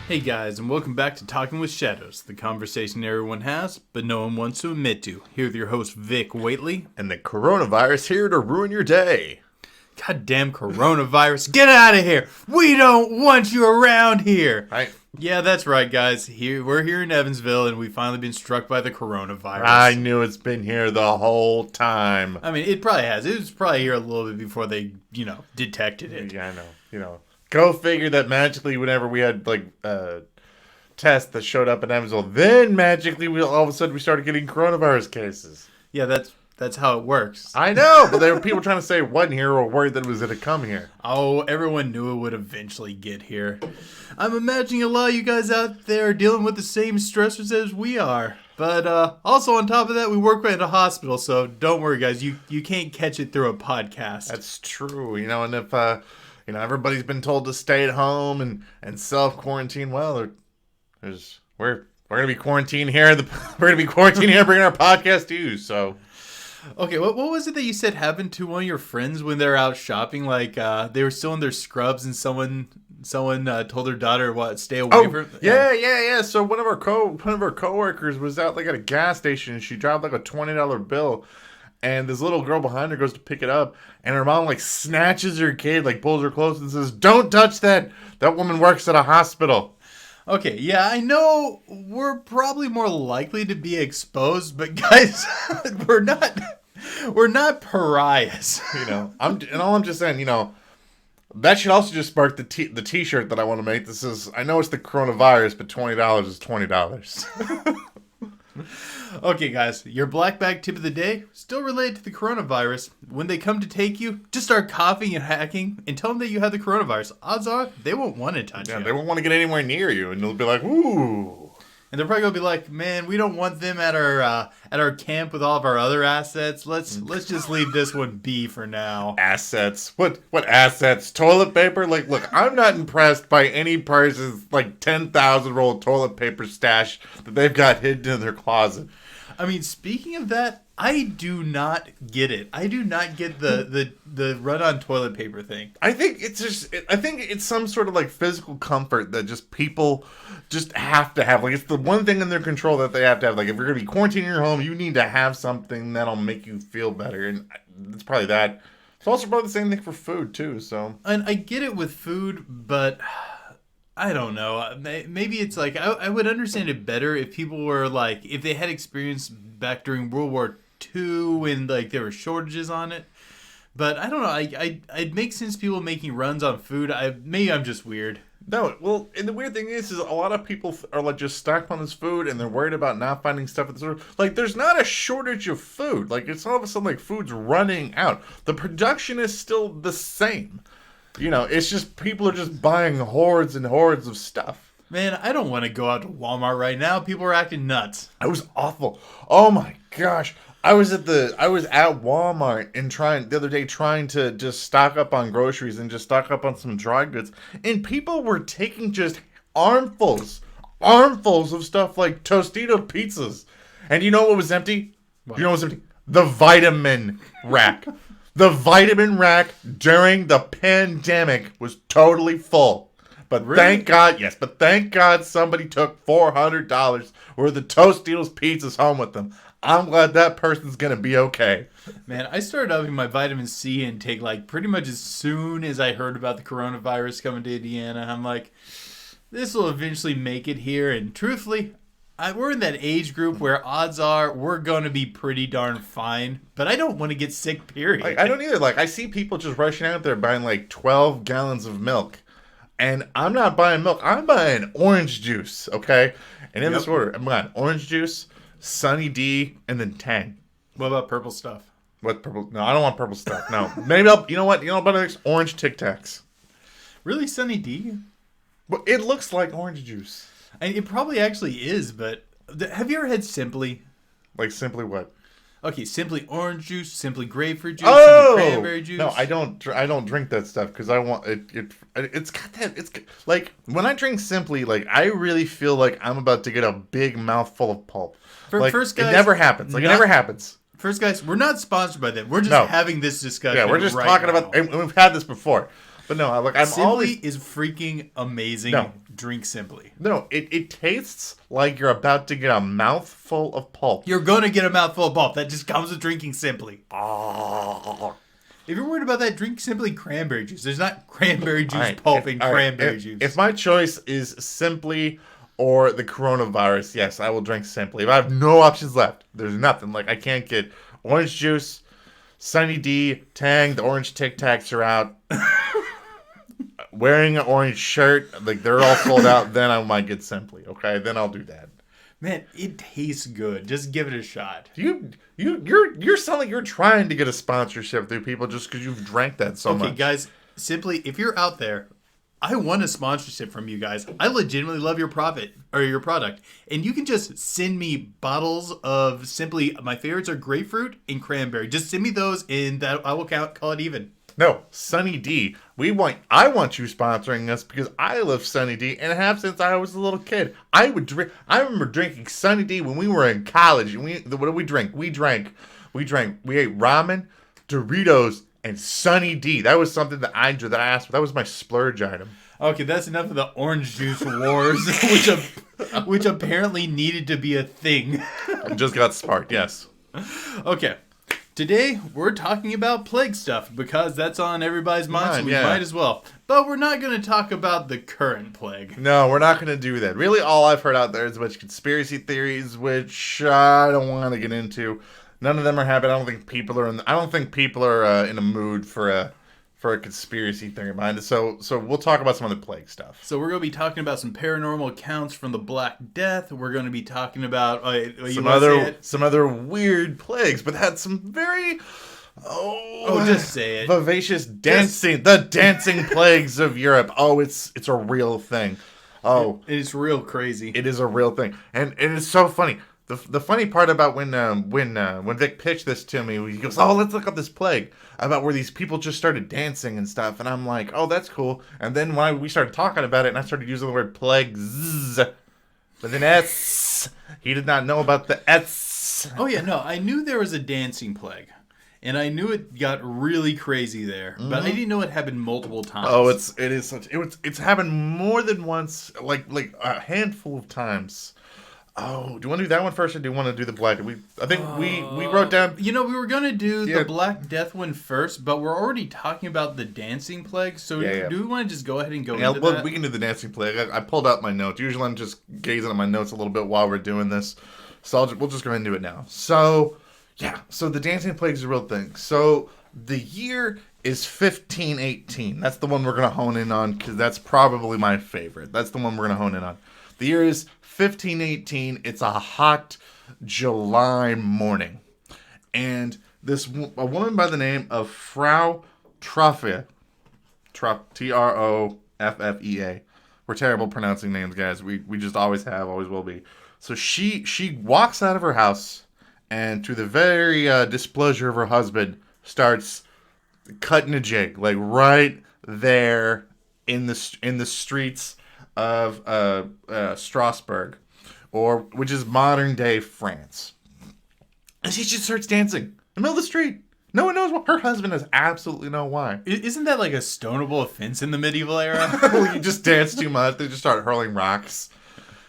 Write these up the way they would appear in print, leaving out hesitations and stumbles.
Hey guys, and welcome back to Talking with Shadows, the conversation everyone has, but no one wants to admit to. Here with your host, Vic Whateley. And the coronavirus here to ruin your day. Goddamn coronavirus, get out of here! We don't want you around here! Right. Yeah, that's right, guys. We're here in Evansville, and we've finally been struck by the coronavirus. I knew it's been here the whole time. I mean, it probably has. It was probably here a little bit before they, detected it. Yeah, I know. Go figure that magically whenever we had, tests that showed up in Evansville, then magically all of a sudden we started getting coronavirus cases. Yeah, that's how it works. I know, but there were people trying to say it wasn't here or worried that it was going to come here. Oh, everyone knew it would eventually get here. I'm imagining a lot of you guys out there are dealing with the same stressors as we are. But also on top of that, we work at a hospital, so don't worry, guys. You can't catch it through a podcast. That's true, and if... everybody's been told to stay at home and self-quarantine. Well, we're going to be quarantined here. We're going to be quarantined here bringing our podcast to you, so. Okay, what was it that you said happened to one of your friends when they're out shopping? Like, they were still in their scrubs and someone told their daughter, stay away from... Yeah. So one of our coworkers was out, at a gas station, and she dropped, a $20 bill. And this little girl behind her goes to pick it up, and her mom, snatches her kid, pulls her close and says, "Don't touch that! That woman works at a hospital." Okay, yeah, I know we're probably more likely to be exposed, but guys, we're not pariahs. I'm just saying, that should also just spark the t-shirt that I want to make. This is, I know it's the coronavirus, but $20 is $20. Okay, guys, your black bag tip of the day, still related to the coronavirus. When they come to take you, just start coughing and hacking and tell them that you have the coronavirus. Odds are, they won't want to touch you. Yeah, they won't want to get anywhere near you, and they'll be like, ooh. And they're probably going to be like, man, we don't want them at our camp with all of our other assets. Let's just leave this one be for now. Assets? What assets? Toilet paper? Look, I'm not impressed by any person's 10,000 roll toilet paper stash that they've got hidden in their closet. I mean, speaking of that, I do not get it. I do not get the run on toilet paper thing. I think it's some sort of physical comfort that just people just have to have. It's the one thing in their control that they have to have. If you're going to be quarantined in your home, you need to have something that'll make you feel better. And it's probably that. It's also probably the same thing for food too. So. And I get it with food, but I don't know. Maybe it's I would understand it better if people were if they had experience back during World War II when there were shortages on it. But I don't know. It makes sense people making runs on food. Maybe I'm just weird. No, well, and the weird thing is a lot of people are just stocked on this food and they're worried about not finding stuff at the store. There's not a shortage of food. It's all of a sudden food's running out. The production is still the same. It's just people are just buying hordes and hordes of stuff. Man, I don't want to go out to Walmart right now. People are acting nuts. It was awful. Oh my gosh. I was at Walmart and the other day trying to just stock up on groceries and just stock up on some dry goods. And people were taking just armfuls of stuff like Tostito pizzas. And you know what was empty? What? You know what was empty? The vitamin rack. The vitamin rack during the pandemic was totally full. But really? Thank God somebody took $400 worth of Tostitos pizzas home with them. I'm glad that person's going to be okay. Man, I started upping my vitamin C intake pretty much as soon as I heard about the coronavirus coming to Indiana. I'm like, this will eventually make it here. And truthfully, we're in that age group where odds are we're going to be pretty darn fine. But I don't want to get sick, period. I don't either. I see people just rushing out there buying 12 gallons of milk. And I'm not buying milk. I'm buying orange juice, okay? And in this order, I'm buying orange juice, Sunny D, and then Tang. What about purple stuff? What purple? No, I don't want purple stuff. No. Maybe you know what? You know what about next? Orange Tic Tacs. Really, Sunny D? Well, it looks like orange juice. And it probably actually is, but have you ever had Simply? Like Simply what? Okay, simply orange juice, simply grapefruit juice, Oh simply cranberry juice. no, I don't drink that stuff because I want it. It's got that. It's like when I drink Simply, like I really feel like I'm about to get a big mouthful of pulp. Like First, guys, it never happens. Like it never happens. First, guys, we're not sponsored by them. We're just No. having this discussion. Yeah, we're just right talking now. about, and we've had this before. But no, like I'm Simply always is freaking amazing. No. Drink Simply. no. It tastes like you're about to get a mouthful of pulp. You're gonna get a mouthful of pulp. That just comes with drinking Simply. Oh. If you're worried about that, drink Simply cranberry juice. There's not cranberry juice All right, pulp in all right, cranberry juice. If my choice is Simply or the coronavirus, yes, I will drink Simply. If I have no options left, there's nothing. Like I can't get orange juice, Sunny D, Tang, the orange Tic Tacs are out. Wearing an orange shirt, like they're all sold out, then I might get Simply, okay? Then I'll do that. Man, it tastes good. Just give it a shot. You're sounding like you're trying to get a sponsorship through people just because you've drank that so much. Okay, guys, Simply, if you're out there, I want a sponsorship from you guys. I legitimately love your your product. And you can just send me bottles of Simply. My favorites are grapefruit and cranberry. Just send me those and that I will call it even. No, Sunny D. I want you sponsoring us because I love Sunny D and have since I was a little kid. I remember drinking Sunny D when we were in college. And what did we drink? We ate ramen, Doritos, and Sunny D. That was something that I asked for. That was my splurge item. Okay, that's enough of the orange juice wars, which apparently needed to be a thing. It just got sparked, yes. Okay. Today, we're talking about plague stuff because that's on everybody's mind, so we might as well. But we're not going to talk about the current plague. No, we're not going to do that. Really, all I've heard out there is a bunch of conspiracy theories, which I don't want to get into. None of them are happening. I don't think people are in a mood for a conspiracy theory mind. So we'll talk about some of the plague stuff. So we're going to be talking about some paranormal accounts from the Black Death. We're going to be talking about some other weird plagues, but had some very just say it. Vivacious dancing, the dancing plagues of Europe. Oh, it's a real thing. Oh, it's real crazy. It is a real thing, and it is so funny. The funny part about when Vic pitched this to me, he goes, "Oh, let's look up this plague about where these people just started dancing and stuff." And I'm like, "Oh, that's cool." And then when we started talking about it, and I started using the word plagues, but then S, he did not know about the S. Oh yeah, no, I knew there was a dancing plague, and I knew it got really crazy there, but I didn't know it happened multiple times. Oh, it's happened more than once, like a handful of times. Oh, do you want to do that one first, or do you want to do the Black? We wrote down. We were gonna do the Black Death one first, but we're already talking about the dancing plague. So do we want to just go ahead and go into that? We can do the dancing plague. I pulled out my notes. Usually, I'm just gazing at my notes a little bit while we're doing this. So we'll just go ahead and do it now. So so the dancing plague is a real thing. So the year is 1518. That's the one we're gonna hone in on because that's probably my favorite. That's the one we're gonna hone in on. The year is 1518. It's a hot July morning, and a woman by the name of Frau Troffea, Troffea. We're terrible pronouncing names, guys. We just always have, always will be. So she walks out of her house, and to the very displeasure of her husband, starts cutting a jig, like right there in the streets of Strasberg, which is modern day France. And she just starts dancing in the middle of the street. No one knows why. Her husband has absolutely no why. Isn't that like a stonable offense in the medieval era? Well, you just dance too much, they just start hurling rocks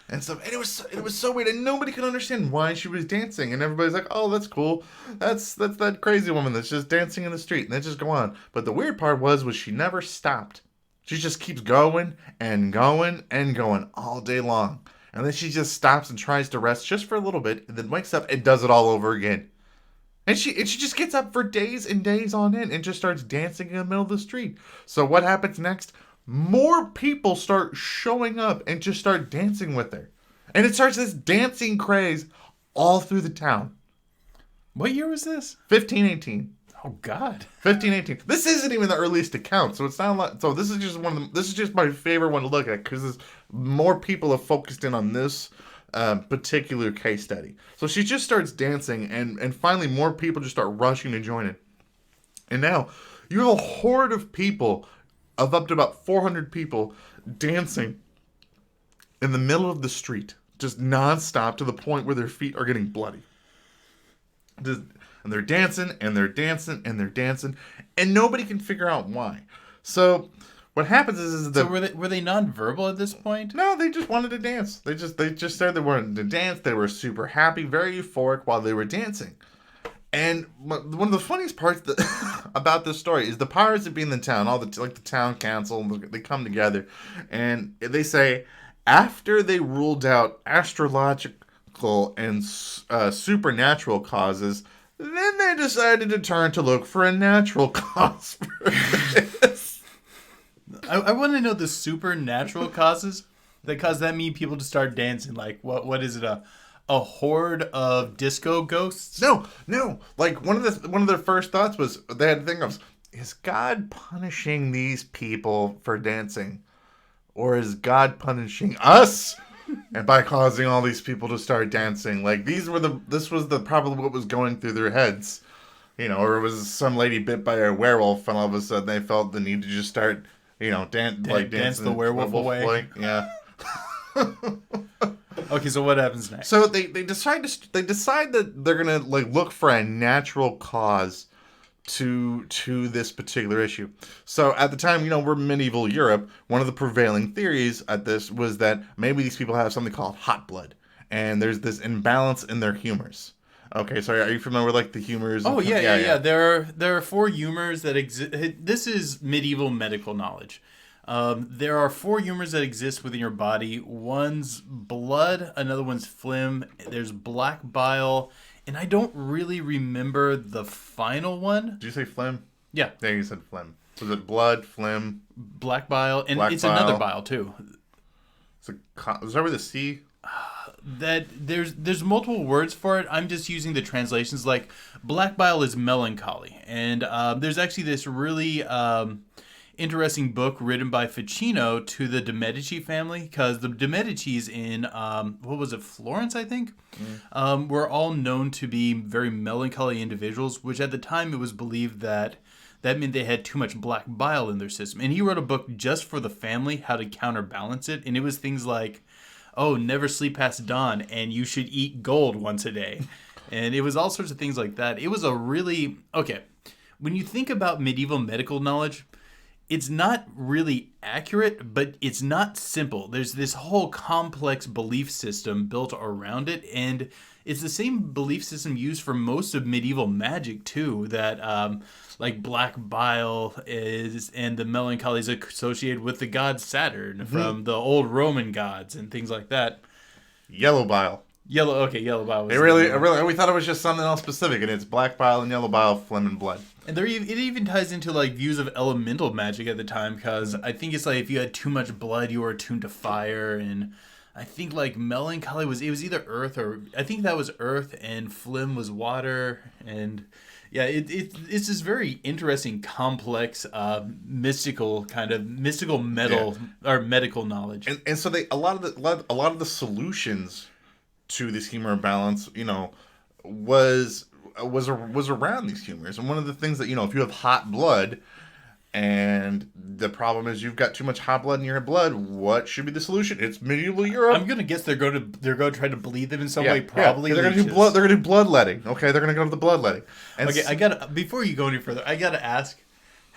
and stuff. And it was so weird, and nobody could understand why she was dancing. And everybody's like, "Oh, that's cool. That's that crazy woman that's just dancing in the street." And they just go on. But the weird part was she never stopped. She just keeps going and going and going all day long. And then she just stops and tries to rest just for a little bit, and then wakes up and does it all over again. And she just gets up for days and days on end and just starts dancing in the middle of the street. So what happens next? More people start showing up and just start dancing with her. And it starts this dancing craze all through the town. What year was this? 1518. Oh God. 1518. This isn't even the earliest account, so it's not a lot. So this is just my favorite one to look at because more people have focused in on this particular case study. So she just starts dancing, and finally more people just start rushing to join it. And now you have a horde of people, of up to about 400 people, dancing in the middle of the street, just nonstop, to the point where their feet are getting bloody. And they're dancing, and they're dancing, and they're dancing, and nobody can figure out why. So what happens is that... So were they nonverbal at this point? No, they just wanted to dance. They just said they wanted to dance. They were super happy, very euphoric while they were dancing. And one of the funniest parts about this story is the powers that be in the town, all the town council, they come together, and they say, after they ruled out astrological and supernatural causes, then they decided to turn to look for a natural cause for this. I want to know the supernatural causes that cause that mean people to start dancing. Like, what is it, a horde of disco ghosts? No. Like, one of their first thoughts was, they had to think of, is God punishing these people for dancing? Or is God punishing us? And by causing all these people to start dancing? Like, this was probably what was going through their heads. Or it was some lady bit by a werewolf, and all of a sudden they felt the need to just start, dance the werewolf away. Yeah. Okay, so what happens next? So they decide that they're gonna look for a natural cause to this particular issue. So at the time, we're medieval Europe. One of the prevailing theories at this was that maybe these people have something called hot blood, and there's this imbalance in their humors. Okay, so are you familiar with the humors? Oh yeah. There are 4 humors that exist. This is medieval medical knowledge. There are 4 humors that exist within your body. One's blood, another one's phlegm. There's black bile, and I don't really remember the final one. Did you say phlegm? Yeah. Yeah, you said phlegm. Was it blood, phlegm? Black bile, and black it's bile. Another bile too. Is that with a C? That there's multiple words for it. I'm just using the translations. Like, black bile is melancholy, and there's actually this really interesting book written by Ficino to the de' Medici family, because the de' Medicis in Florence, I think, were all known to be very melancholy individuals, which at the time it was believed that meant they had too much black bile in their system. And he wrote a book just for the family, how to counterbalance it, and it was things like, oh, never sleep past dawn, and you should eat gold once a day. And it was all sorts of things like that. It was a really... Okay, when you think about medieval medical knowledge, it's not really accurate, but it's not simple. There's this whole complex belief system built around it, and it's the same belief system used for most of medieval magic, too, that... like black bile is, and the melancholy is associated with the god Saturn from the old Roman gods and things like that. Yellow bile. Yellow bile. We thought it was just something else specific, and it's black bile and yellow bile, phlegm and blood. And it even ties into views of elemental magic at the time, because I think it's if you had too much blood, you were attuned to fire, and I think melancholy was either earth, or I think that was earth, and phlegm was water, and yeah, it's this very interesting, complex, mystical metal or medical knowledge. And so a lot of the solutions to this humor balance, was around these humors. And one of the things that, if you have hot blood, and the problem is you've got too much hot blood in your blood, what should be the solution? It's medieval Europe. I'm gonna guess they're going to try to bleed them in some way. Probably they're gonna do blood. They're gonna do bloodletting. Okay, they're gonna go to the bloodletting. Okay, before you go any further, I gotta ask.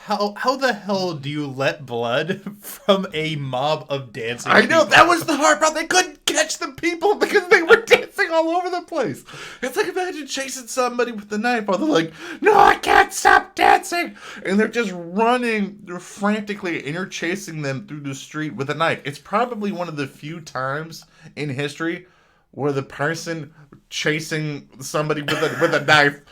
How the hell do you let blood from a mob of dancing I know, people? that was the hard part. They couldn't catch the people because they were dancing all over the place. It's like, imagine chasing somebody with a knife while they're like, no, I can't stop dancing. And they're just running frantically, and you're chasing them through the street with a knife. It's probably one of the few times in history where the person chasing somebody with a knife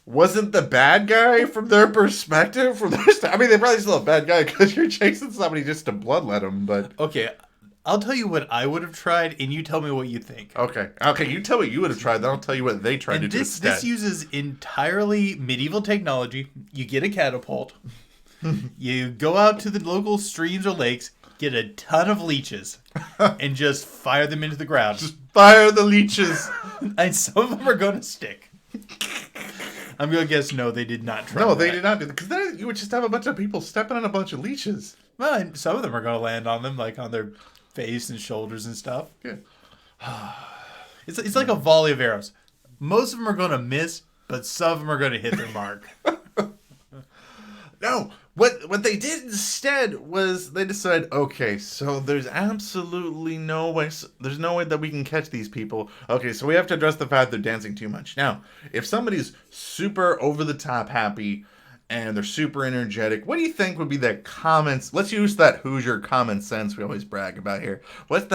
wasn't the bad guy from their perspective. I mean, they probably still a bad guy because you're chasing somebody just to bloodlet them. But okay, I'll tell you what I would have tried, and you tell me what you think. Okay, you tell me what you would have tried, then I'll tell you what they tried to do instead. This uses entirely medieval technology. You get a catapult. You go out to the local streams or lakes. get a ton of leeches and just fire them into the ground. Just fire the leeches. And some of them are going to stick. I'm going to guess no, they did not try No, that. they did not do that. Because then you would just have a bunch of people stepping on a bunch of leeches. Well, and some of them are going to land on them, like on their face and shoulders and stuff. Yeah. It's like a volley of arrows. Most of them are going to miss, but some of them are going to hit their mark. No, what they did instead was they decided, okay, so there's absolutely no way, there's no way that we can catch these people. Okay, so we have to address the fact they're dancing too much. Now, if somebody's super over the top happy and they're super energetic, what do you think would be that let's use that Hoosier common sense we always brag about here. What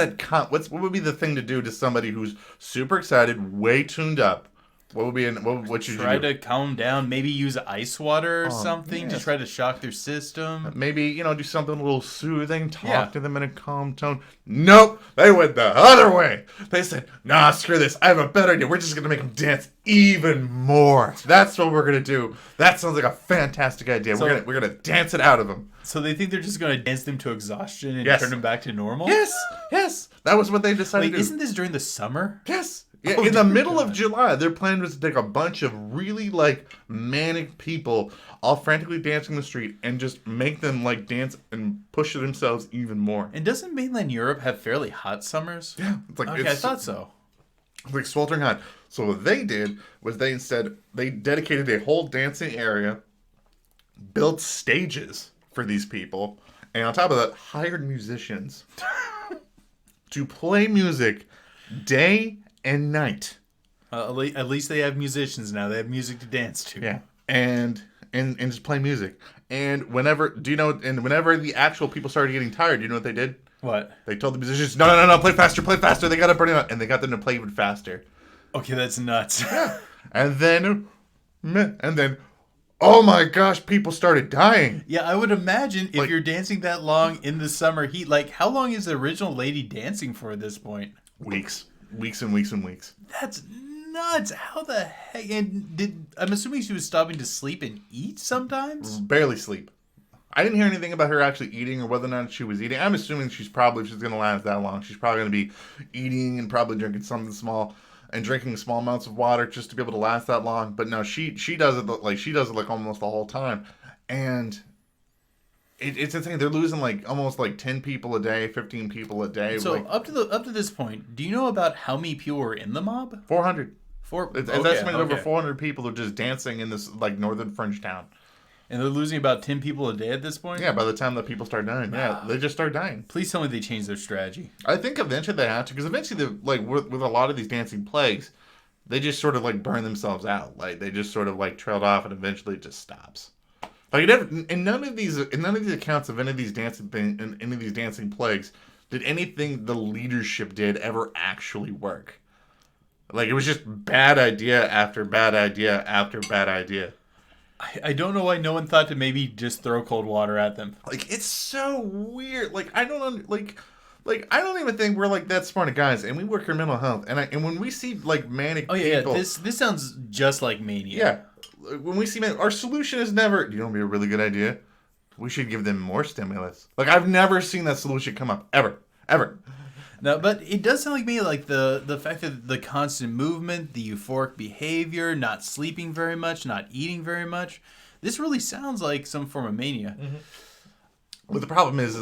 would be the thing to do to somebody who's super excited, way tuned up? What would be what should try you do? to calm down? Maybe use ice water or something to try to shock their system. Maybe, do something a little soothing, talk to them in a calm tone. Nope, they went the other way. They said, nah, screw this. I have a better idea. We're just going to make them dance even more. That's what we're going to do. That sounds like a fantastic idea. So, we're gonna dance it out of them. So they think they're just going to dance them to exhaustion and turn them back to normal? Yes. That was what they decided to do. Isn't this during the summer? Yes. Yeah, in the middle of July, their plan was to take a bunch of really, manic people all frantically dancing the street and just make them, dance and push themselves even more. And doesn't mainland Europe have fairly hot summers? Yeah. I thought so. It's like sweltering hot. So what they did was they dedicated a whole dancing area, built stages for these people, and on top of that, hired musicians to play music day and night. At least they have musicians now. They have music to dance to. Yeah, and just play music. And whenever the actual people started getting tired, do you know what they did? What? They told the musicians, no, play faster. They got to burn it out, and they got them to play even faster. Okay, that's nuts. Yeah, and then, oh my gosh, people started dying. Yeah, I would imagine if you're dancing that long in the summer heat, how long is the original lady dancing for at this point? Weeks and weeks and weeks. That's nuts. How the heck? And I'm assuming she was stopping to sleep and eat sometimes? Barely sleep. I didn't hear anything about her actually eating or whether or not she was eating. I'm assuming if she's going to last that long, she's probably going to be eating and probably drinking something small and drinking small amounts of water just to be able to last that long. But no, she does it almost the whole time. And it's insane. They're losing almost 10 people a day, 15 people a day. So up to this point, do you know about how many people were in the mob? 400. It's estimated over okay. 400 people are just dancing in this northern French town. And they're losing about 10 people a day at this point? Yeah, by the time that people start dying. Yeah, they just start dying. Please tell me they changed their strategy. I think eventually they have to, because eventually, with a lot of these dancing plagues, they just sort of burn themselves out. They just sort of trailed off, and eventually it just stops. In none of these accounts of any of these dancing plagues did anything the leadership did ever actually work. It was just bad idea after bad idea after bad idea. I don't know why no one thought to maybe just throw cold water at them. It's so weird. I don't even think we're that smart of guys, and we work in mental health. And when we see manic people, yeah, this sounds just like mania. Yeah, when we see our solution is never. You know, what would be a really good idea. We should give them more stimulus. I've never seen that solution come up ever. No, but it does sound like me, the fact that the constant movement, the euphoric behavior, not sleeping very much, not eating very much. This really sounds like some form of mania. Mm-hmm. But the problem is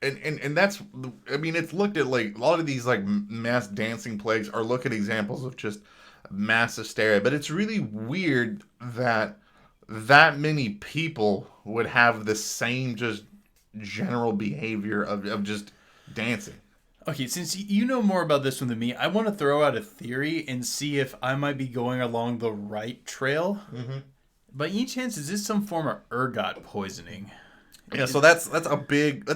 and that's, it's looked at a lot of these mass dancing plagues are look at examples of just mass hysteria. But it's really weird that many people would have the same just general behavior of just dancing. Okay, since you know more about this one than me, I want to throw out a theory and see if I might be going along the right trail. Mm-hmm. By any chance, is this some form of ergot poisoning? Yeah, so that's a big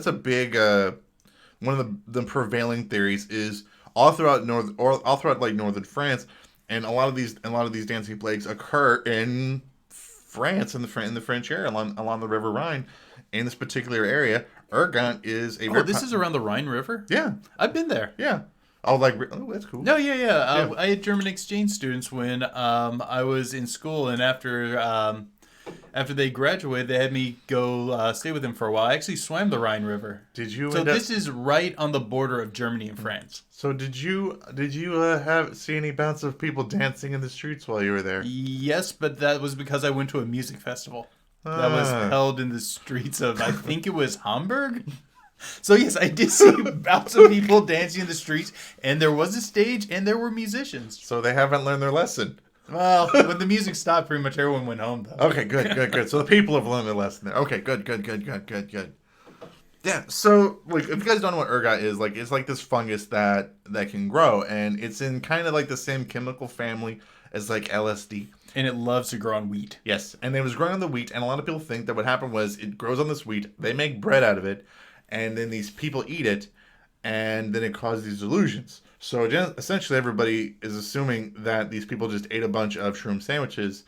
one of the prevailing theories is all throughout northern France, and a lot of these dancing plagues occur in France in the French area along the River Rhine. In this particular area, ergot is a. This is around the Rhine River? Yeah, I've been there. Yeah. Oh, that's cool. No, yeah. I had German exchange students when I was in school, and after after they graduated, they had me go stay with them for a while. I actually swam the Rhine River. Did you? So this is right on the border of Germany and France. So did you have see any bouts of people dancing in the streets while you were there? Yes, but that was because I went to a music festival that was held in the streets of, I think it was Hamburg. So yes, I did see bouts of people dancing in the streets, and there was a stage, and there were musicians. So they haven't learned their lesson. Well, when the music stopped, pretty much everyone went home, though. Okay, good. So the people have learned their lesson there. Okay, good. Yeah, so, like, if you guys don't know what ergot is, like, it's like this fungus that can grow, and it's in kind of like the same chemical family as, like, LSD. And it loves to grow on wheat. Yes, and it was growing on the wheat, and a lot of people think that what happened was it grows on this wheat, they make bread out of it, and then these people eat it, and then it causes these delusions. So essentially everybody is assuming that these people just ate a bunch of shroom sandwiches.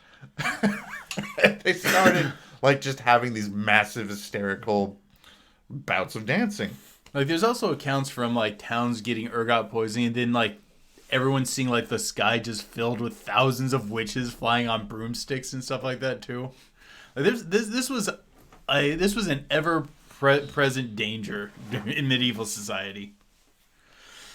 They started, like, just having these massive hysterical bouts of dancing. Like, there's also accounts from, like, towns getting ergot poisoning, and then, like, everyone seeing, like, the sky just filled with thousands of witches flying on broomsticks and stuff like that, too. Like, this was an ever-present danger in medieval society.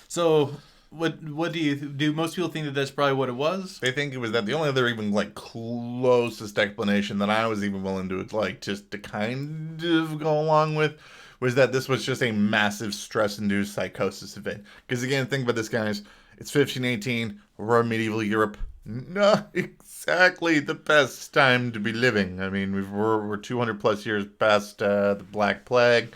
So, what do most people think that that's probably what it was? They think it was that. The only other even, like, closest explanation that I was even willing to, like, just to kind of go along with was that this was just a massive stress-induced psychosis event. Because, again, think about this, guys. It's 1518. We're in medieval Europe. Not exactly the best time to be living. I mean, we're 200 plus years past the Black Plague.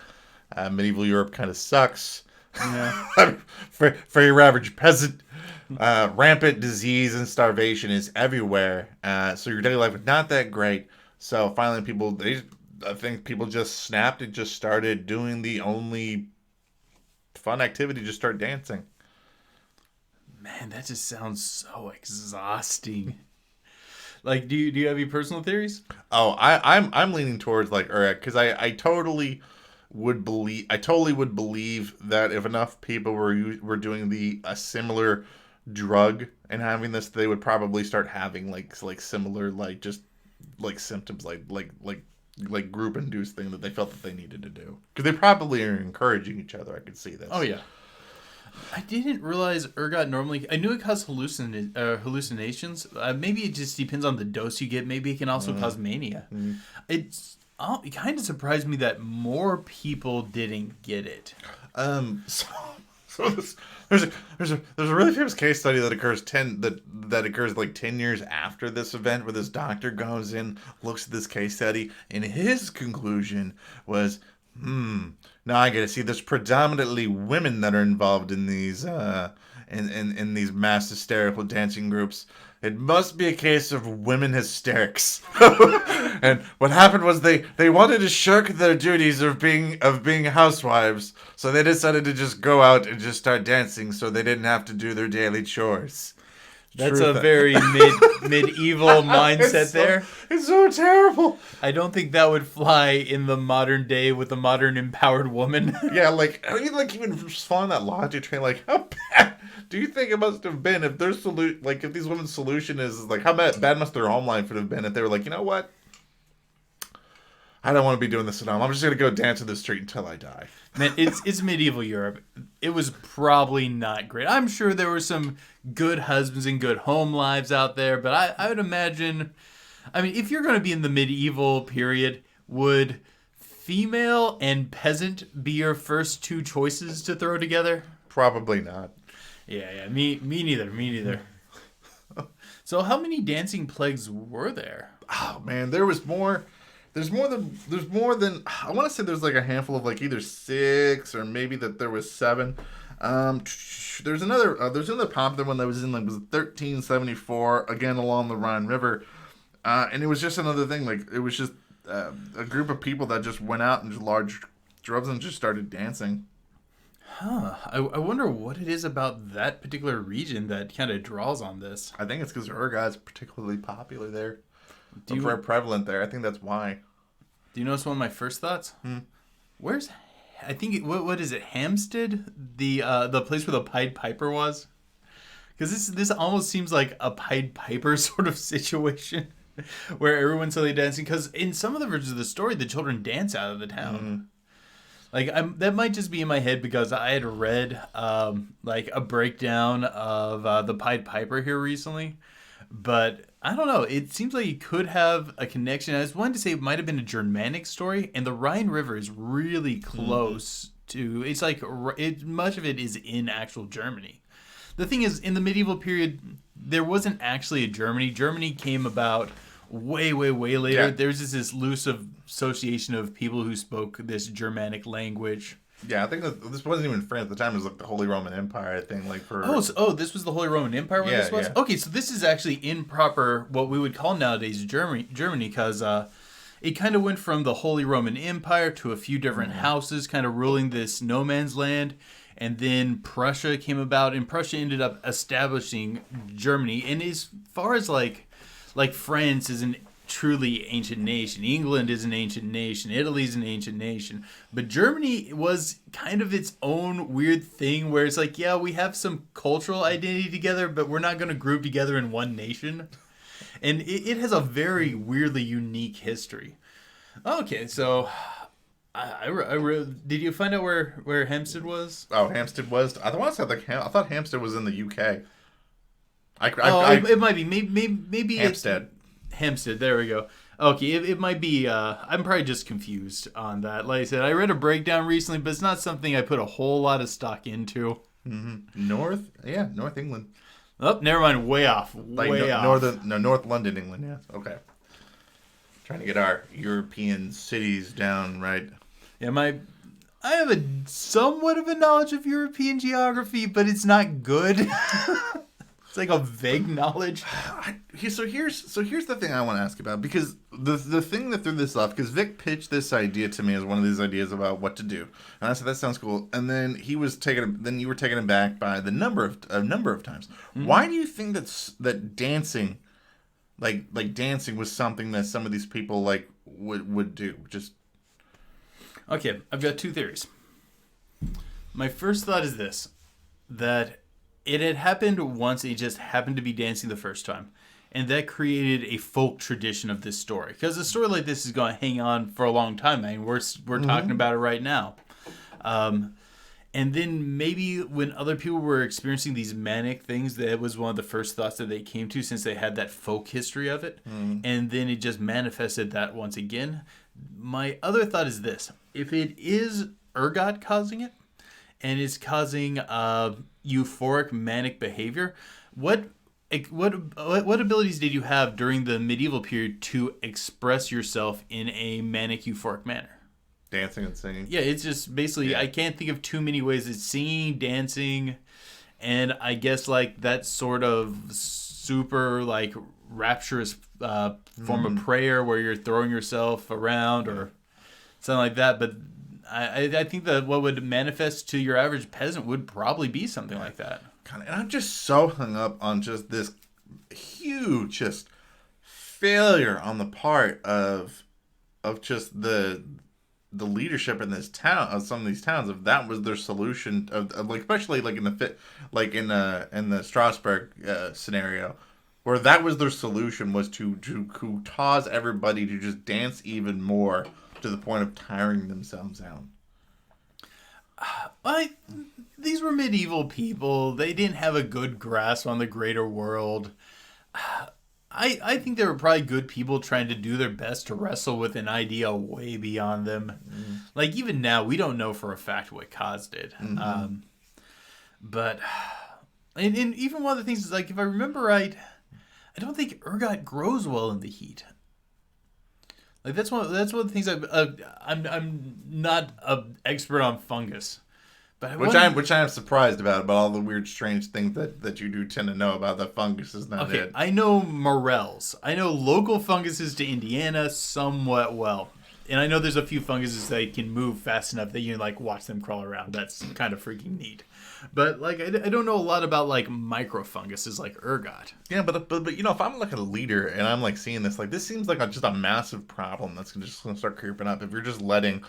Medieval Europe kind of sucks. Yeah. for your average peasant, rampant disease and starvation is everywhere. So your daily life is not that great. So finally, I think people just snapped and just started doing the only fun activity, just start dancing. Man, that just sounds so exhausting. Like, do you have any personal theories? Oh, I'm leaning towards, like, because I totally would believe that if enough people were doing a similar drug and having this, they would probably start having like similar, like, just like symptoms, like group induced thing that they felt that they needed to do, because they probably are encouraging each other. I could see this. Oh yeah. I didn't realize ergot normally. I knew it caused hallucinations. Maybe it just depends on the dose you get. Maybe it can also cause mania. It kind of surprised me that more people didn't get it. So there's a really famous case study that occurs like 10 years after this event, where this doctor goes in, looks at this case study, and his conclusion was, now I get to see there's predominantly women that are involved in these in these mass hysterical dancing groups. It must be a case of women hysterics. And what happened was they wanted to shirk their duties of being housewives, so they decided to just go out and just start dancing, so they didn't have to do their daily chores. That's a very medieval mindset there. It's so terrible. I don't think that would fly in the modern day with a modern empowered woman. Yeah, like, I mean, like, even following that logic train, like, how bad do you think it must have been if their if these women's solution is, like, how bad must their home life would have been if they were like, you know what? I don't want to be doing this at home. I'm just going to go dance in the street until I die. Man, it's medieval Europe. It was probably not great. I'm sure there were some good husbands and good home lives out there, but I would imagine, I mean, if you're going to be in the medieval period, would female and peasant be your first two choices to throw together? Probably not. Yeah, me neither. So how many dancing plagues were there? Oh, man, there's more than I want to say. There's like a handful of, like, either 6 or maybe that there was 7. There's another popular one that was in, like, was 1374, again along the Rhine River, and it was just another thing. Like, it was just a group of people that just went out in large droves and just started dancing. I wonder what it is about that particular region that kind of draws on this. I think it's because ergot's particularly popular there. Very prevalent there. I think that's why. Do you notice one of my first thoughts? Where's, I think, what is it, Hampstead? The place where the Pied Piper was? Because this almost seems like a Pied Piper sort of situation. where everyone's suddenly dancing. Because in some of the versions of the story, the children dance out of the town. Like that might just be in my head because I had read like a breakdown of the Pied Piper here recently, but I don't know. It seems like you could have a connection. I was wanting to say it might have been a Germanic story, and the Rhine River is really close to. It's like much of it is in actual Germany. The thing is, in the medieval period, there wasn't actually a Germany. Germany came about way later. Yeah. There's just this loose association of people who spoke this Germanic language. Yeah, I think that this wasn't even France at the time. It was like the Holy Roman Empire, I think. Like for This was the Holy Roman Empire when this was? Yeah. Okay, so this is actually in proper, what we would call nowadays Germany, because it kind of went from the Holy Roman Empire to a few different houses kind of ruling this no man's land. And then Prussia came about, and Prussia ended up establishing Germany. And as far as like France is an truly ancient nation, England is an ancient nation, Italy's an ancient nation, but Germany was kind of its own weird thing where it's like, yeah, we have some cultural identity together, but we're not going to group together in one nation. And it has a very weirdly unique history. Okay, so did you find out where Hampstead was? Oh, Hampstead was. I thought Hampstead was in the UK. It might be. Maybe Hampstead. Hampstead. There we go. Okay, it might be. I'm probably just confused on that. Like I said, I read a breakdown recently, but it's not something I put a whole lot of stock into. North England. Oh, never mind. Way off. Way off. North London, England. Yeah. Okay. Trying to get our European cities down right. Yeah, I have a somewhat of a knowledge of European geography, but it's not good. It's like a vague knowledge. So here's the thing I want to ask about, because the thing that threw this off, because Vic pitched this idea to me as one of these ideas about what to do, and I said that sounds cool, and then you were taken aback by the number of times. Why do you think that dancing, like dancing, was something that some of these people like would do? Just okay, I've got two theories. My first thought is this: that it had happened once, it just happened to be dancing the first time. And that created a folk tradition of this story. Because a story like this is going to hang on for a long time. I mean, we're talking about it right now. And then maybe when other people were experiencing these manic things, that was one of the first thoughts that they came to, since they had that folk history of it. And then it just manifested that once again. My other thought is this: if it is ergot causing it, and it's causing euphoric manic behavior, what abilities did you have during the medieval period to express yourself in a manic euphoric manner? dancing and singing. Yeah, it's just basically, I can't think of too many ways. It's singing, dancing, and I guess like that sort of super like rapturous form of prayer where you're throwing yourself around or something like that. But I think that what would manifest to your average peasant would probably be something like that. God, and I'm just so hung up on just this huge just failure on the part of just the leadership in this town, of some of these towns, if that was their solution of like, especially like in the Strasberg scenario, where that was their solution, was to cause everybody to just dance even more to the point of tiring themselves out. These were medieval people. They didn't have a good grasp on the greater world. I think they were probably good people trying to do their best to wrestle with an idea way beyond them. Like, even now, we don't know for a fact what caused it. But and even one of the things is, like, if I remember right, I don't think ergot grows well in the heat. Like, that's one of the things I'm not an expert on fungus. But which I am surprised about all the weird, strange things that you do tend to know about. The fungus is not it. I know morels. I know local funguses to Indiana somewhat well. And I know there's a few funguses that can move fast enough that you can, like, watch them crawl around. That's kind of freaking neat. But, like, I don't know a lot about, like, microfunguses like ergot. Yeah, but you know, if I'm like a leader and I'm like seeing this, like, this seems like just a massive problem that's just going to start creeping up if you're just letting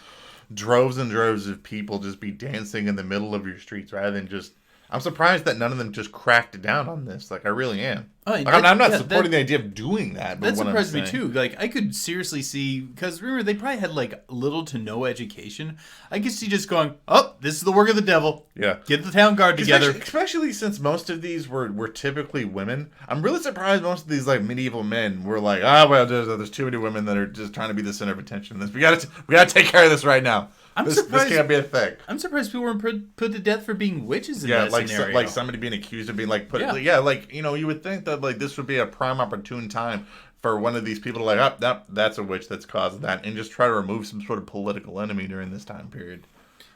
droves and droves of people just be dancing in the middle of your streets rather than just I'm surprised that none of them just cracked it down on this. Like, I really am. Oh, Like, I'm not supporting the idea of doing that. But that surprised me too. Like, I could seriously see, because remember, they probably had like little to no education. I could see just going, "Oh, this is the work of the devil. Yeah, get the town guard together." Especially since most of these were typically women. I'm really surprised most of these like medieval men were like, well, there's too many women that are just trying to be the center of attention. We gotta take care of this right now. This can't be a thing. I'm surprised people weren't put to death for being witches in that scenario. Like somebody being accused of being like put. Like you would think that like this would be a prime opportune time for one of these people to like, that's a witch that's caused that, and just try to remove some sort of political enemy during this time period.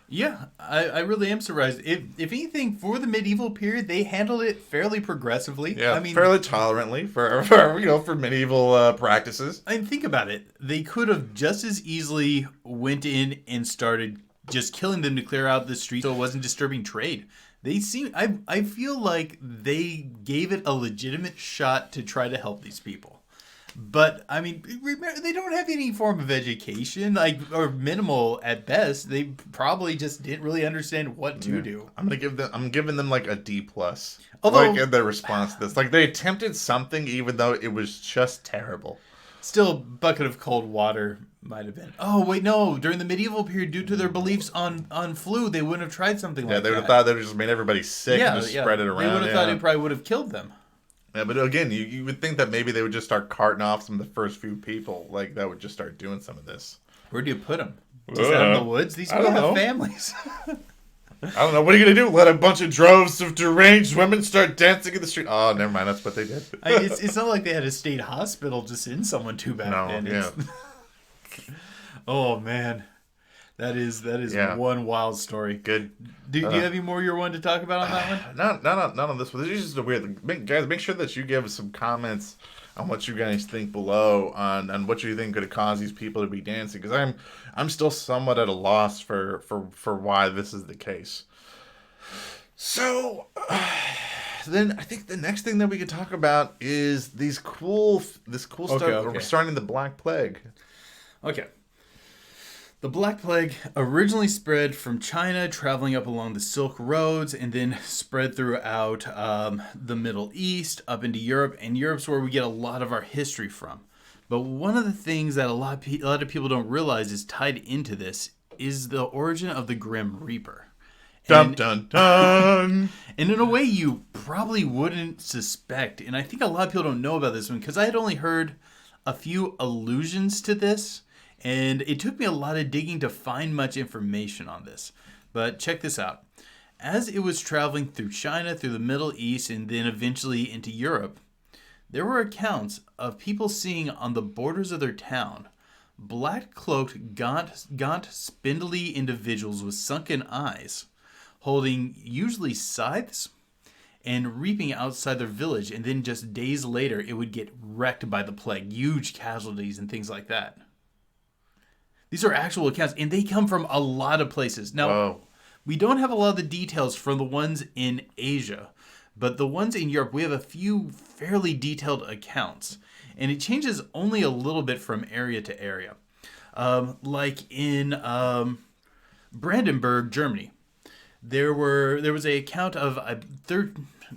Yeah, I really am surprised. If anything, for the medieval period, they handled it fairly progressively. Yeah, I mean, fairly tolerantly for medieval practices. I mean, think about it. They could have just as easily went in and started just killing them to clear out the street so it wasn't disturbing trade. I feel like they gave it a legitimate shot to try to help these people. But I mean, remember, they don't have any form of education, or minimal at best. They probably just didn't really understand what to do. I'm giving them like a D+. Although, in their response to this, like they attempted something, even though it was just terrible. Still, bucket of cold water might have been. Oh wait, no! During the medieval period, due to their beliefs on flu, they wouldn't have tried something like that. Yeah, they would have thought they would just made everybody sick and just spread it around. They would have thought it probably would have killed them. Yeah, but again, you would think that maybe they would just start carting off some of the first few people, like that would just start doing some of this. Where do you put them? Just out in the woods? These people have families. I don't know. What are you going to do? Let a bunch of droves of deranged women start dancing in the street? Oh, never mind. That's what they did. It's not like they had a state hospital to send someone to back then. Yeah. Oh, man. That is one wild story. Good. Do you have any more you're wanting to talk about on that one? Not on this one. This is just a weird thing. Guys, make sure that you give some comments on what you guys think below on what you think could have caused these people to be dancing, because I'm still somewhat at a loss for why this is the case. So then I think the next thing that we could talk about is this cool stuff. We're starting the Black Plague. Okay. The Black Plague originally spread from China, traveling up along the Silk Roads, and then spread throughout the Middle East, up into Europe, and Europe's where we get a lot of our history from. But one of the things that a lot of people don't realize is tied into this is the origin of the Grim Reaper. Dun dun dun! And in a way you probably wouldn't suspect, and I think a lot of people don't know about this one, because I had only heard a few allusions to this, and it took me a lot of digging to find much information on this. But check this out. As it was traveling through China, through the Middle East, and then eventually into Europe, there were accounts of people seeing on the borders of their town black-cloaked, gaunt, spindly individuals with sunken eyes, holding usually scythes and reaping outside their village, and then just days later it would get wrecked by the plague, huge casualties and things like that. These are actual accounts, and they come from a lot of places. Now, we don't have a lot of the details from the ones in Asia, but the ones in Europe, we have a few fairly detailed accounts, and it changes only a little bit from area to area. Like in Brandenburg, Germany, there was an account of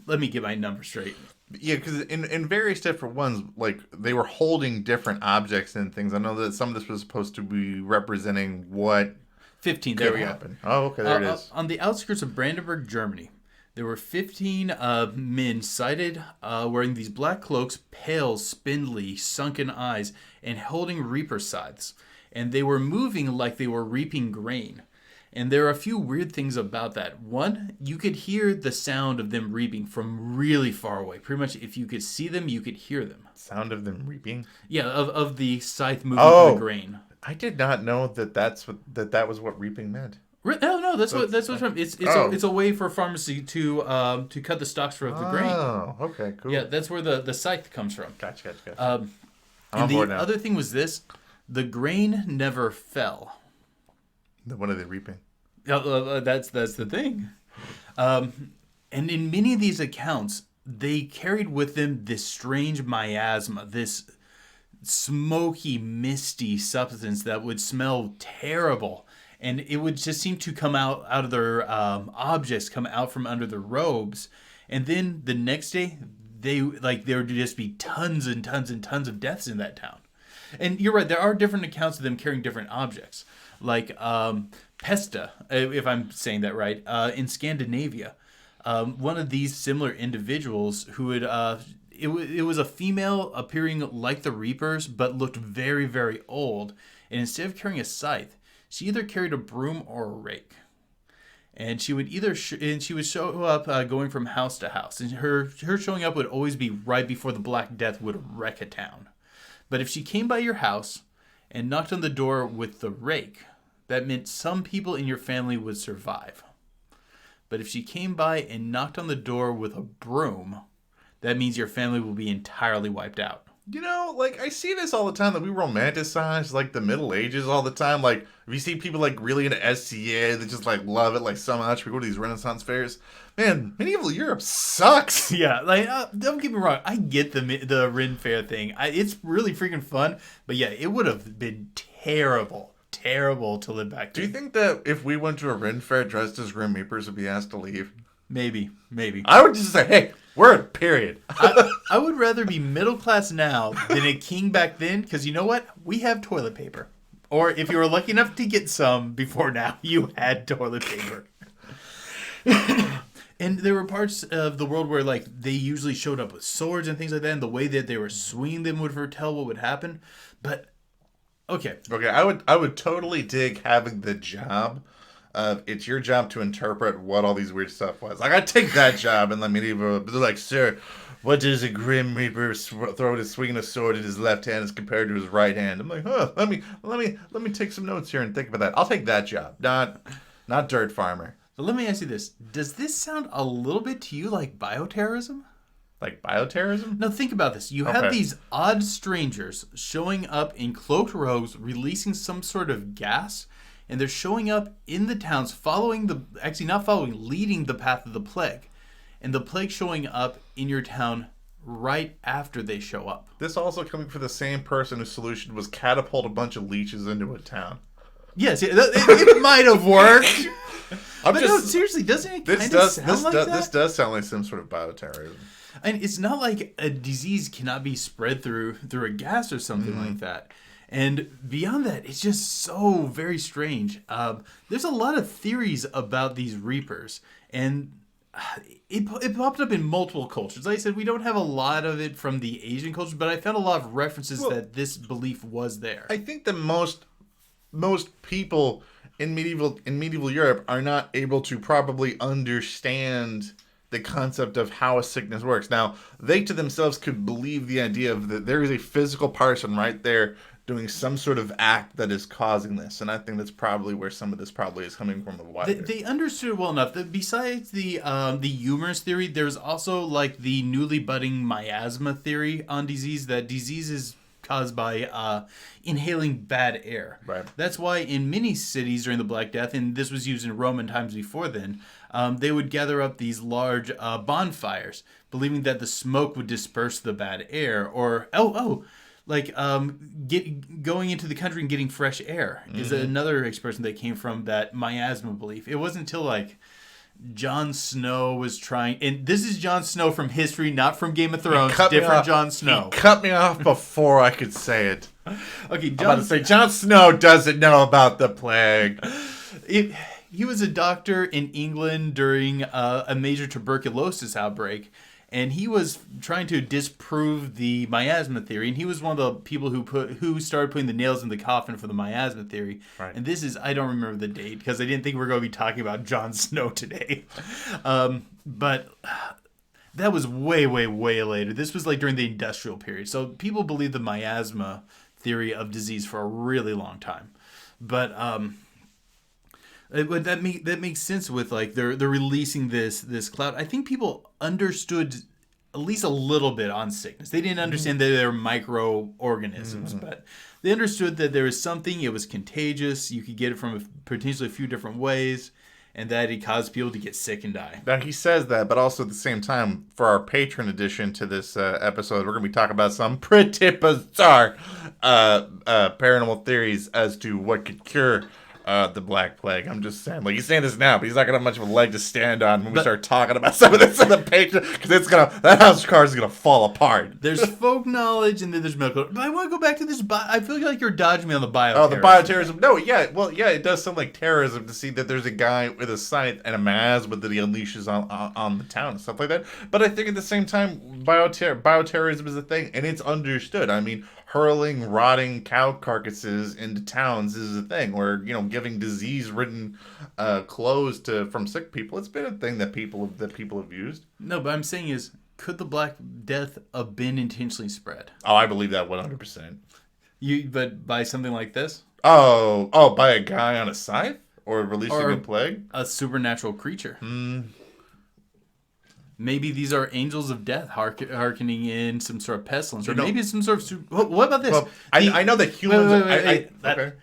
let me get my numbers straight. Yeah, because in various different ones, like, they were holding different objects and things. I know that some of this was supposed to be representing what 15 there we happen. Oh, okay, there it is. On the outskirts of Brandenburg, Germany, there were 15 men sighted wearing these black cloaks, pale, spindly, sunken eyes, and holding reaper scythes. And they were moving like they were reaping grain. And there are a few weird things about that. One, you could hear the sound of them reaping from really far away. Pretty much if you could see them, you could hear them. Sound of them reaping? Yeah, of the scythe moving through the grain. I did not know that was what reaping meant. No, that's what's from. It's a way for farmers to cut the stalks for the grain. Oh, okay, cool. Yeah, that's where the scythe comes from. Gotcha. And the other thing was this: the grain never fell. What are they reaping? That's the thing. And in many of these accounts, they carried with them this strange miasma, this smoky, misty substance that would smell terrible. and it would just seem to come out of their objects, come out from under their robes, and then the next day there would just be tons and tons and tons of deaths in that town. And you're right, there are different accounts of them carrying different objects, like Pesta, if I'm saying that right, in Scandinavia. One of these similar individuals who would it was a female appearing like the Reapers, but looked very, very old. And instead of carrying a scythe, she either carried a broom or a rake. And she would she would show up going from house to house. And her showing up would always be right before the Black Death would wreck a town. But if she came by your house and knocked on the door with the rake, that meant some people in your family would survive. But if she came by and knocked on the door with a broom, that means your family will be entirely wiped out. You know, like, I see this all the time, that we romanticize, like, the Middle Ages all the time. Like, if you see people, like, really into SCA, they just, like, love it, like, so much. We go to these Renaissance fairs. Man, medieval Europe sucks. Yeah, like, don't get me wrong. I get the Ren Fair thing. It's really freaking fun. But, yeah, it would have been terrible to live back Do then. you think that if we went to a Ren Fair dressed as Grim Reapers, would be asked to leave? Maybe. I would just say, hey, we're at period. I would rather be middle class now than a king back then, because you know what? We have toilet paper. Or if you were lucky enough to get some before now, you had toilet paper. And there were parts of the world where, like, they usually showed up with swords and things like that, and the way that they were swinging them would foretell what would happen. But okay, I would totally dig having the job of it's your job to interpret what all these weird stuff was. Like, I'd take that job in the medieval. They're like, sir, what does a Grim Reaper throw to swinging a sword in his left hand as compared to his right hand? I'm like, let me take some notes here and think about that. I'll take that job, not dirt farmer. so let me ask you this: does this sound a little bit to you like bioterrorism? Like bioterrorism? Now think about this. You have these odd strangers showing up in cloaked robes, releasing some sort of gas, and they're showing up in the towns, leading the path of the plague. And the plague showing up in your town right after they show up. This also coming from the same person whose solution was catapult a bunch of leeches into a town. Yes, it might have worked. No, seriously, doesn't it kind of sound like that? This does sound like some sort of bioterrorism. And it's not like a disease cannot be spread through a gas or something like that. And beyond that, it's just so very strange. There's a lot of theories about these Reapers, and it popped up in multiple cultures. Like I said, we don't have a lot of it from the Asian culture, but I found a lot of references that this belief was there. I think that most people in medieval Europe are not able to probably understand the concept of how a sickness works. Now, they to themselves could believe the idea of that there is a physical person right there doing some sort of act that is causing this, and I think that's probably where some of this probably is coming from. They understood it well enough that besides the humorous theory, there's also like the newly budding miasma theory on disease. That disease is caused by inhaling bad air. Right. That's why in many cities during the Black Death, and this was used in Roman times before then, they would gather up these large bonfires, believing that the smoke would disperse the bad air, or going into the country and getting fresh air is another expression that came from that miasma belief. It wasn't until like Jon Snow was trying, and this is Jon Snow from history, not from Game of Thrones. Different Jon Snow. He cut me off before I could say it. Okay, I'm about to say Jon Snow doesn't know about the plague. He was a doctor in England during a major tuberculosis outbreak. And he was trying to disprove the miasma theory, and he was one of the people who started putting the nails in the coffin for the miasma theory. Right. And this is, I don't remember the date because I didn't think we were going to be talking about Jon Snow today. But that was way, way, way later. This was like during the industrial period. So people believed the miasma theory of disease for a really long time. But that makes sense with like they're releasing this cloud. I think people understood at least a little bit on sickness. They didn't understand that they're microorganisms, but they understood that there was something. It was contagious. You could get it from potentially a few different ways, and that it caused people to get sick and die. Now he says that, but also at the same time, for our patron edition to this episode, we're going to be talking about some pretty bizarre paranormal theories as to what could cure The Black Plague. I'm just saying. Like, he's saying this now, but he's not gonna have much of a leg to stand on when we start talking about some of this in the page, because that house car is gonna fall apart. There's folk knowledge, and then there's medical. But I want to go back to this. I feel like you're dodging me on the bioterrorism. Oh, the bioterrorism. No, yeah. Well, yeah, it does sound like terrorism to see that there's a guy with a scythe and a miasma that he unleashes on the town and stuff like that. But I think at the same time, bioterrorism is a thing, and it's understood. I mean, hurling rotting cow carcasses into towns is a thing, or giving disease-ridden clothes from sick people. It's been a thing that people have used. No, but I'm saying is, could the Black Death have been intentionally spread? Oh, I believe that 100%. But by something like this? Oh, by a guy on a scythe, or releasing a plague, a supernatural creature. Maybe these are angels of death hearkening in some sort of pestilence, or maybe it's some sort of. What about this? Well, I know that humans. Okay.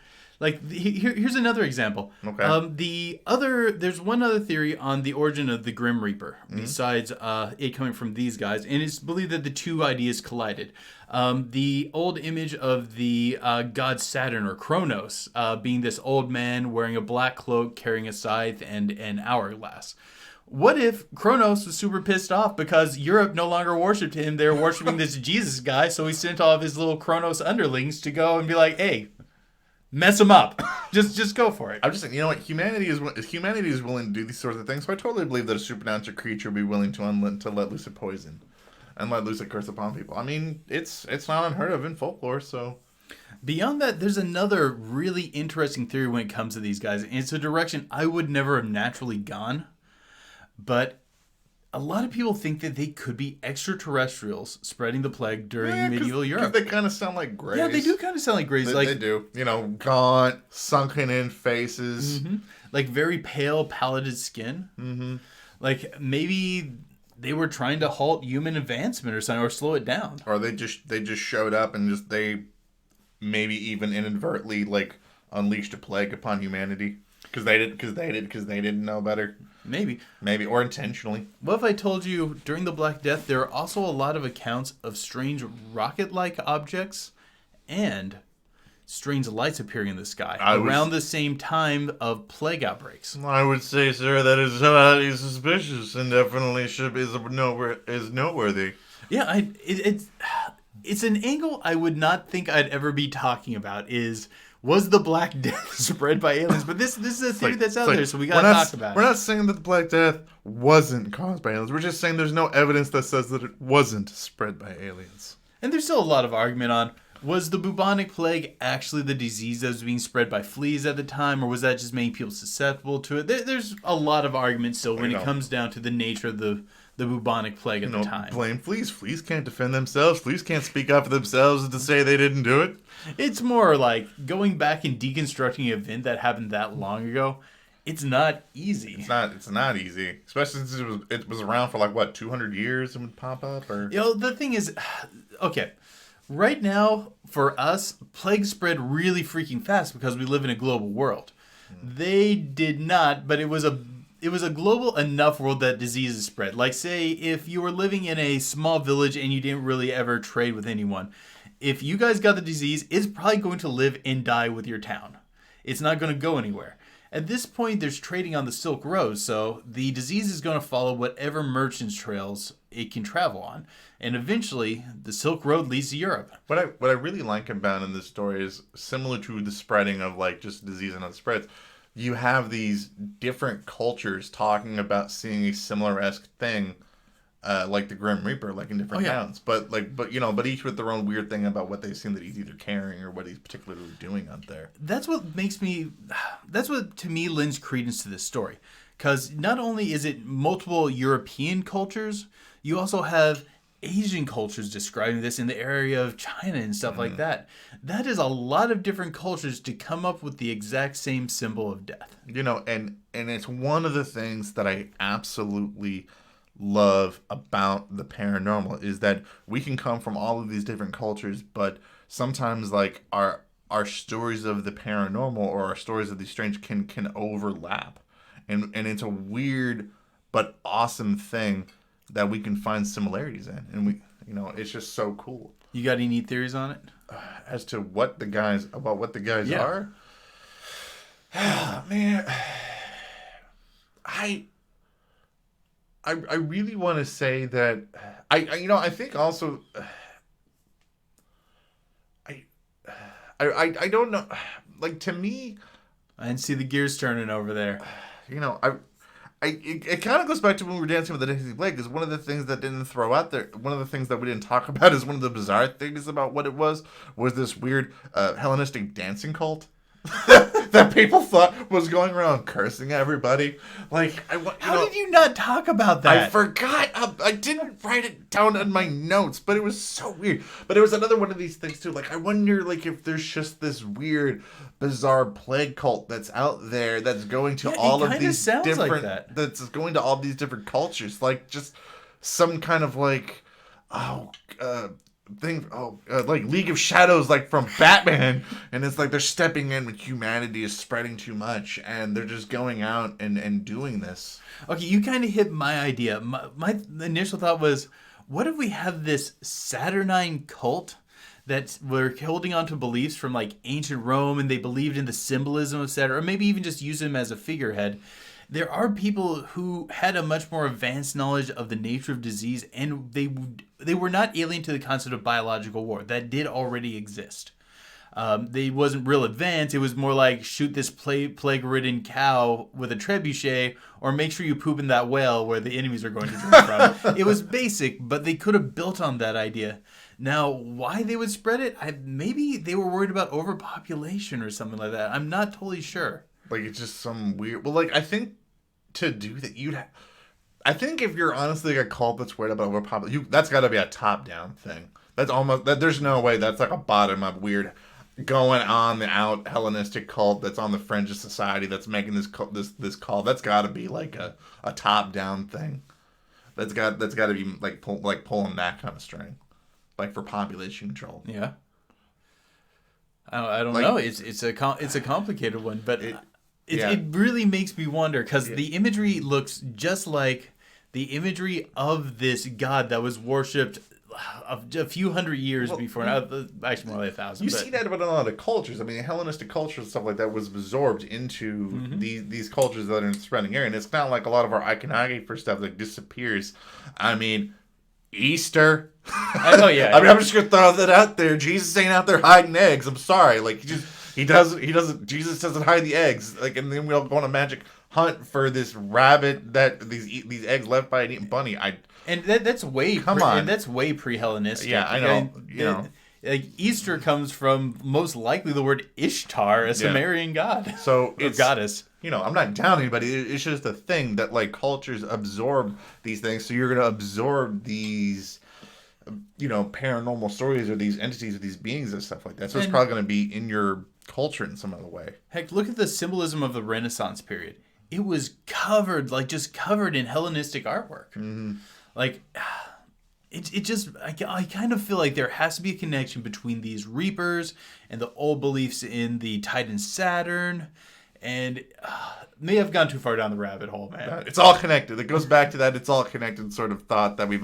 Here's another example. Okay. There's one other theory on the origin of the Grim Reaper, besides it coming from these guys, and it's believed that the two ideas collided. The old image of the god Saturn, or Kronos, being this old man wearing a black cloak, carrying a scythe and an hourglass. What if Kronos was super pissed off because Europe no longer worshipped him? They were worshiping this Jesus guy, so he sent all of his little Kronos underlings to go and be like, hey, mess him up. Just go for it. I'm just saying, what? Humanity is willing to do these sorts of things, so I totally believe that a supernatural creature would be willing to let loose a poison and let loose a curse upon people. I mean, it's not unheard of in folklore, so... Beyond that, there's another really interesting theory when it comes to these guys, and it's a direction I would never have naturally gone. But a lot of people think that they could be extraterrestrials spreading the plague during medieval Europe. They kind of sound like Greys. Yeah, they do kind of sound like Greys. They do. Gaunt, sunken in faces. Mm-hmm. Like very pale, pallid skin. Mm-hmm. Like maybe they were trying to halt human advancement or something, or slow it down. Or they just showed up and they maybe even inadvertently unleashed a plague upon humanity because they didn't know better. Maybe, or intentionally. What if I told you during the Black Death there are also a lot of accounts of strange rocket-like objects and strange lights appearing in the sky around the same time of plague outbreaks? I would say, sir, that is highly suspicious and definitely is noteworthy. Yeah, it's an angle I would not think I'd ever be talking about. Was the Black Death spread by aliens? But this is a theory that's out there, so we gotta talk about it. We're not saying that the Black Death wasn't caused by aliens. We're just saying there's no evidence that says that it wasn't spread by aliens. And there's still a lot of argument on, was the bubonic plague actually the disease that was being spread by fleas at the time, or was that just making people susceptible to it? There's a lot of argument still when it comes down to the nature of the bubonic plague at the time. Blame fleas. Fleas can't defend themselves. Fleas can't speak up for themselves to say they didn't do it. It's more like going back and deconstructing an event that happened that long ago. It's not easy. It's not easy, especially since it was around for 200 years and would pop up. Or the thing is, okay, right now for us, plague spread really freaking fast because we live in a global world. They did not, but it was a global enough world that diseases spread. Like, say, if you were living in a small village and you didn't really ever trade with anyone, if you guys got the disease, it's probably going to live and die with your town. It's not going to go anywhere. At this point, there's trading on the Silk Road, so the disease is going to follow whatever merchants' trails it can travel on. And eventually, the Silk Road leads to Europe. What I really like about in this story is similar to the spreading of just disease and other spreads. You have these different cultures talking about seeing a similar-esque thing, like the Grim Reaper, in different towns. But each with their own weird thing about what they seem that he's either carrying or what he's particularly doing out there. That's what to me lends credence to this story. Because not only is it multiple European cultures, you also have Asian cultures describing this in the area of China and stuff like that. That is a lot of different cultures to come up with the exact same symbol of death. And it's one of the things that I absolutely love about the paranormal is that we can come from all of these different cultures, but sometimes our stories of the paranormal or our stories of the strange can overlap. And it's a weird but awesome thing that we can find similarities in, and it's just so cool. You got any theories on it? As to what the guys are? Man, I really want to say that I think also I I don't know, like, to me, I didn't see the gears turning over there. you know, it kind of goes back to when we were dancing with the dancing leg, because one of the things that didn't throw out there, one of the things that we didn't talk about, is one of the bizarre things about what it was this weird Hellenistic dancing cult that people thought was going around cursing everybody. Like, How did you not talk about that? I forgot. I didn't write it down in my notes, but it was so weird. But it was another one of these things too. Like, I wonder, like, if there's just this weird, bizarre plague cult that's out there that's going to all of these different. Like that. That's going to all these different cultures. Like, just some kind of like, like League of Shadows, like from Batman, and it's like they're stepping in when humanity is spreading too much, and they're just going out and doing this. Okay, you kind of hit my idea. My initial thought was, what if we have this Saturnine cult that were holding on to beliefs from like ancient Rome, and they believed in the symbolism of Saturn, or maybe even just use him as a figurehead. There are people who had a much more advanced knowledge of the nature of disease, and they were not alien to the concept of biological war. That did already exist. They wasn't real advanced. It was more like shoot this plague-ridden cow with a trebuchet, or make sure you poop in that well where the enemies are going to drink from. It was basic, but they could have built on that idea. Now, why they would spread it? Maybe they were worried about overpopulation or something like that. I'm not totally sure. Like, it's just some weird. Well, like, I think to do that, I think if you're honestly a cult that's worried about overpopulation, that's got to be a top-down thing. That's almost that. There's no way that's like a bottom-up weird going on the out Hellenistic cult that's on the fringe of society that's making this call. That's got to be like a top-down thing. That's got to be like pulling that kind of string, like for population control. Yeah. I don't know. It's a complicated one, but it really makes me wonder, because the imagery looks just like the imagery of this god that was worshipped a few hundred years before. Actually, more like 1,000. You see that about a lot of cultures. I mean, the Hellenistic culture and stuff like that was absorbed into these cultures that are in the surrounding area, and it's not like a lot of our iconography for stuff that disappears. I mean, Easter. Oh yeah. I mean, I'm just gonna throw that out there. Jesus ain't out there hiding eggs. I'm sorry. Like, he doesn't. Jesus doesn't hide the eggs. Like, and then we'll go on a magic hunt for this rabbit that these eggs left by an eating bunny. And that's way that's way pre-Hellenistic. Yeah, I know. Like, Easter comes from most likely the word Ishtar, a Sumerian god. So or goddess. I'm not down anybody. It's just a thing that, like, cultures absorb these things. So you're gonna absorb these, paranormal stories or these entities or these beings and stuff like that. So it's probably gonna be in your culture in some other way. Heck, look at the symbolism of the Renaissance period. It was covered in Hellenistic artwork. Mm-hmm. Like, it just, I kind of feel like there has to be a connection between these Reapers and the old beliefs in the Titan Saturn, and may have gone too far down the rabbit hole, man. It's all connected. It goes back to that it's all connected sort of thought that we've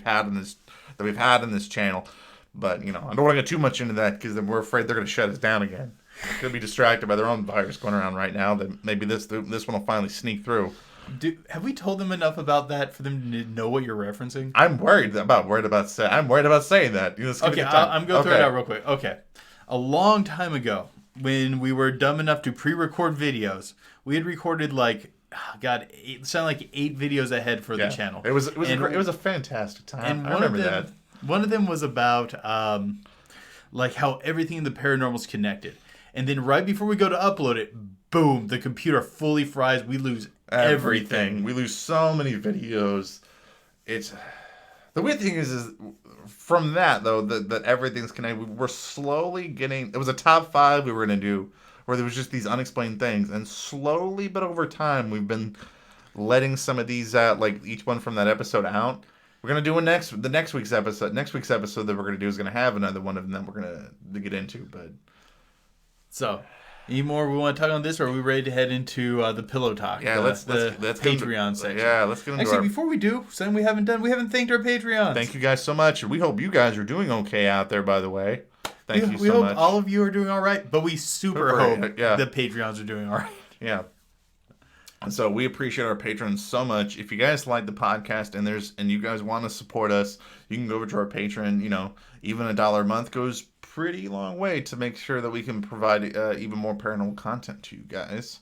had in this channel. But I don't want to get too much into that, because then we're afraid they're going to shut us down again. Could be distracted by their own virus going around right now. That maybe this one will finally sneak through. Have we told them enough about that for them to know what you're referencing? I'm worried about saying that. Okay, I'm going to throw it out real quick. Okay, a long time ago, when we were dumb enough to pre-record videos, we had recorded it sounded like 8 videos ahead for the channel. It was a fantastic time. And I remember that. One of them was about like how everything in the paranormal is connected. And then right before we go to upload it, boom, the computer fully fries. We lose everything. We lose so many videos. It's the weird thing is from that though that everything's connected. We're slowly getting. It was a top 5 we were gonna do where there was just these unexplained things, and slowly but over time we've been letting some of these like each one from that episode out. We're gonna do the next week's episode. Next week's episode that we're gonna do is gonna have another one of them that we're gonna get into. But so, any more we want to talk on this, or are we ready to head into the pillow talk? Yeah, let's Patreon section. Yeah, let's get into Actually, before we do, something we haven't thanked our Patreons. Thank you guys so much. We hope you guys are doing okay out there, by the way. Thank you we so hope much. all of you are doing all right, but we super hope the Patreons are doing all right. Yeah. And so we appreciate our patrons so much. If you guys like the podcast and you guys want to support us, you can go over to our Patreon. You know, even $1 a month goes pretty long way to make sure that we can provide even more paranormal content to you guys.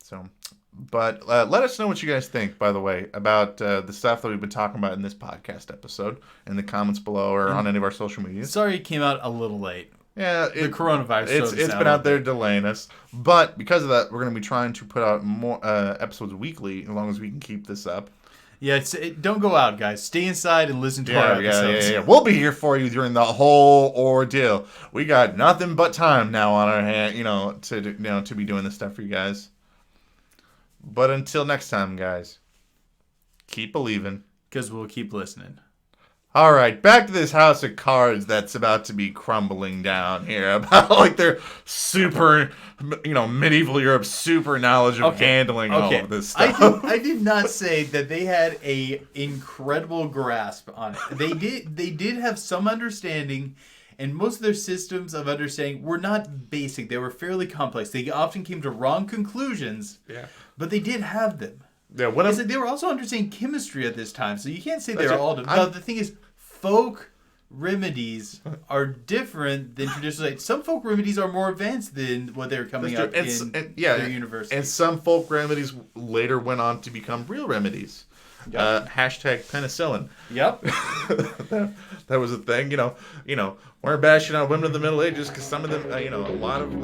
So, but let us know what you guys think, by the way, about the stuff that we've been talking about in this podcast episode in the comments below or on any of our social medias. Sorry it came out a little late. Yeah, the coronavirus. It's been out there delaying us, but because of that, we're going to be trying to put out more episodes weekly as long as we can keep this up. Yeah, don't go out, guys. Stay inside and listen to our episodes. Yeah. We'll be here for you during the whole ordeal. We got nothing but time now on our hand, to be doing this stuff for you guys. But until next time, guys, keep believing. Because we'll keep listening. All right, back to this house of cards that's about to be crumbling down here. About like their super, medieval Europe super knowledge of handling all of this stuff. I did not say that they had a incredible grasp on it. They did have some understanding, and most of their systems of understanding were not basic. They were fairly complex. They often came to wrong conclusions. Yeah, but they did have them. Yeah, they were also understanding chemistry at this time, so you can't say they're all. No, the thing is, folk remedies are different than traditional. Some folk remedies are more advanced than what they were coming up in their university. And some folk remedies later went on to become real remedies. Yep. Hashtag penicillin. Yep. that was a thing. We're bashing on women of the Middle Ages because some of them, a lot of